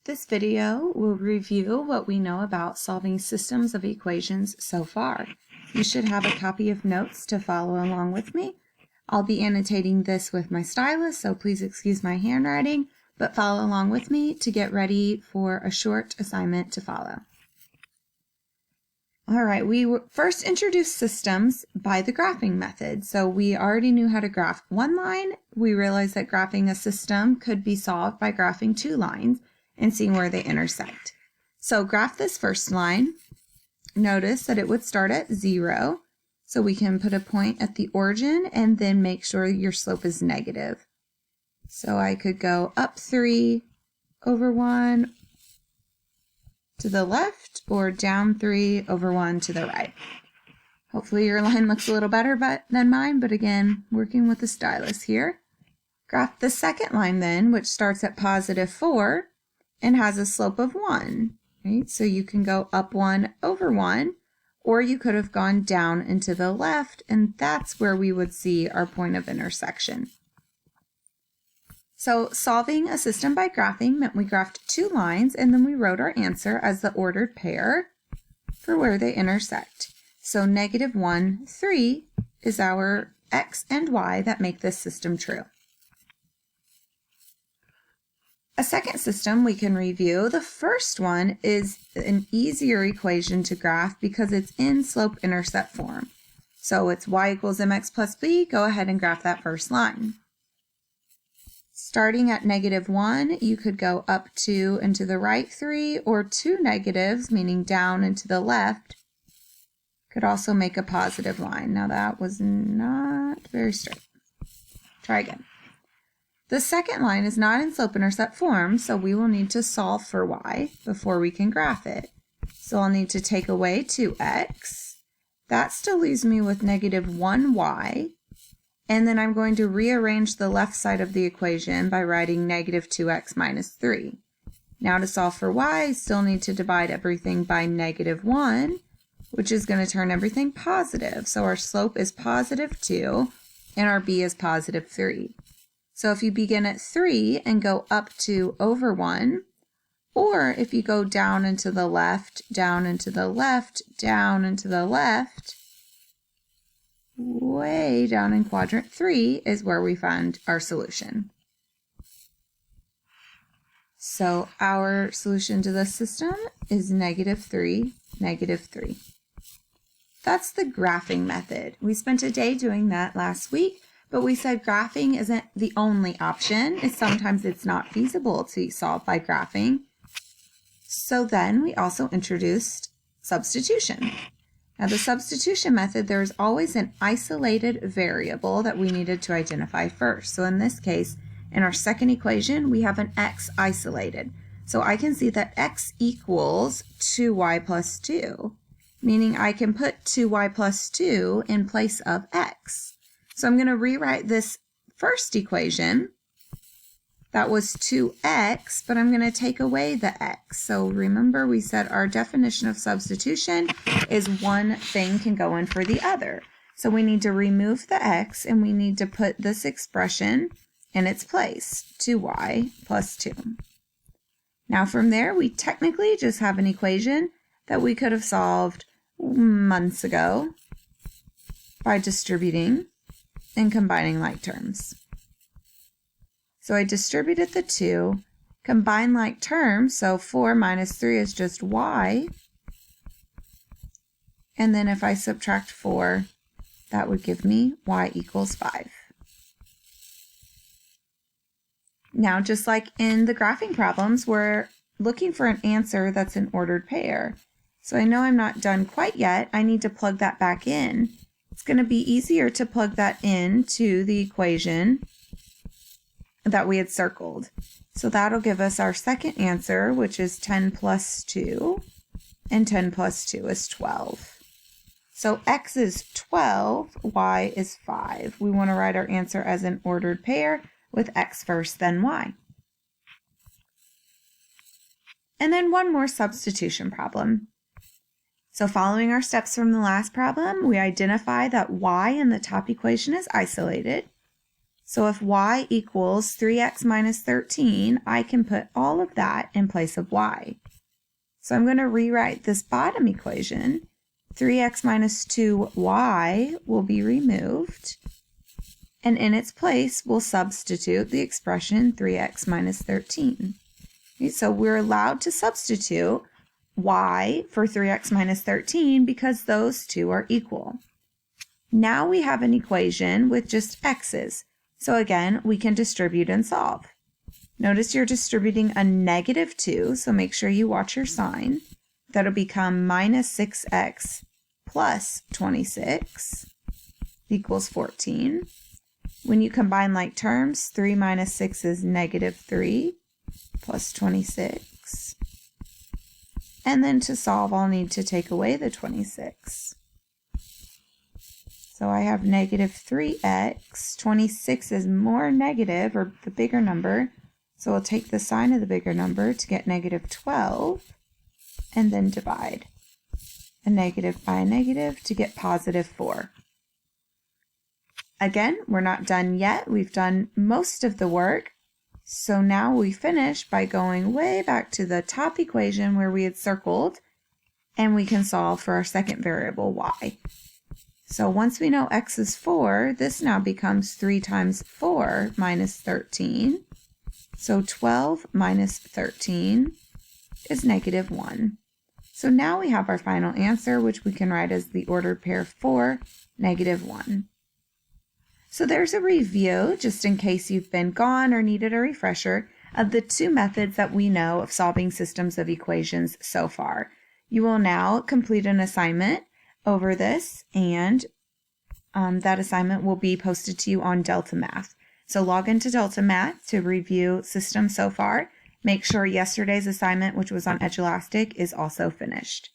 This video will review what we know about solving systems of equations so far. You should have a copy of notes to follow along with me. I'll be annotating this with my stylus, so please excuse my handwriting, but follow along with me to get ready for a short assignment to follow. All right, we first introduced systems by the graphing method. So we already knew how to graph one line. We realized that graphing a system could be solved by graphing two lines and seeing where they intersect. So graph this first line. Notice that it would start at 0. So we can put a point at the origin and then make sure your slope is negative. So I could go up 3 over 1 to the left or down 3 over 1 to the right. Hopefully your line looks a little better than mine, but again, working with the stylus here. Graph the second line then, which starts at positive 4 and has a slope of 1. Right? So you can go up 1 over 1, or you could have gone down and to the left, and that's where we would see our point of intersection. So solving a system by graphing meant we graphed two lines and then we wrote our answer as the ordered pair for where they intersect. So negative 1, 3 is our x and y that make this system true. A second system we can review. The first one is an easier equation to graph because it's in slope-intercept form. So it's y equals mx plus b. Go ahead and graph that first line. Starting at negative 1, you could go up 2 and to the right 3, or 2 negatives, meaning down and to the left. Could also make a positive line. Now that was not very straight. Try again. The second line is not in slope-intercept form, so we will need to solve for y before we can graph it. So I'll need to take away 2x. That still leaves me with negative 1y. And then I'm going to rearrange the left side of the equation by writing negative 2x minus 3. Now to solve for y, I still need to divide everything by negative 1, which is going to turn everything positive. So our slope is positive 2, and our b is positive 3. So if you begin at 3 and go up 2 over 1, or if you go down and to the left, down and to the left, down and to the left, way down in quadrant 3 is where we find our solution. So our solution to this system is negative 3, negative 3. That's the graphing method. We spent a day doing that last week, but we said graphing isn't the only option. Sometimes it's not feasible to solve by graphing. So then we also introduced substitution. Now the substitution method, there's always an isolated variable that we needed to identify first. So in this case, in our second equation, we have an x isolated. So I can see that x equals 2y plus 2, meaning I can put 2y plus 2 in place of x. So I'm going to rewrite this first equation. That was 2x, but I'm going to take away the x. So remember we said our definition of substitution is one thing can go in for the other. So we need to remove the x and we need to put this expression in its place, 2y plus 2. Now from there we technically just have an equation that we could have solved months ago by distributing and combining like terms. So I distributed the 2, combine like terms, so 4 minus 3 is just y. And then if I subtract 4, that would give me y equals 5. Now, just like in the graphing problems, we're looking for an answer that's an ordered pair. So I know I'm not done quite yet. I need to plug that back in. It's going to be easier to plug that into the equation that we had circled. So that'll give us our second answer, which is 10 plus 2, and 10 plus 2 is 12. So x is 12, y is 5. We want to write our answer as an ordered pair with x first, then y. And then one more substitution problem. So following our steps from the last problem, we identify that y in the top equation is isolated. So if y equals 3x minus 13, I can put all of that in place of y. So I'm going to rewrite this bottom equation. 3x minus 2y will be removed, and in its place we'll substitute the expression 3x minus 13. Okay, so we're allowed to substitute y for 3x minus 13 because those two are equal. Now we have an equation with just x's. So again, we can distribute and solve. Notice you're distributing a -2, so make sure you watch your sign. That'll become minus 6x plus 26 equals 14. When you combine like terms, 3 minus 6 is -3 plus 26. And then to solve, I'll need to take away the 26. So I have -3x. 26 is more negative, or the bigger number. So we'll take the sign of the bigger number to get -12, and then divide. A negative by a negative to get +4. Again, we're not done yet. We've done most of the work. So now we finish by going way back to the top equation where we had circled, and we can solve for our second variable, y. So once we know x is 4, this now becomes 3 times 4 minus 13. So 12 minus 13 is -1. So now we have our final answer, which we can write as the ordered pair 4, -1. So there's a review, just in case you've been gone or needed a refresher, of the two methods that we know of solving systems of equations so far. You will now complete an assignment over this, and that assignment will be posted to you on Delta Math. So log into Delta Math to review systems so far. Make sure yesterday's assignment, which was on Edulastic, is also finished.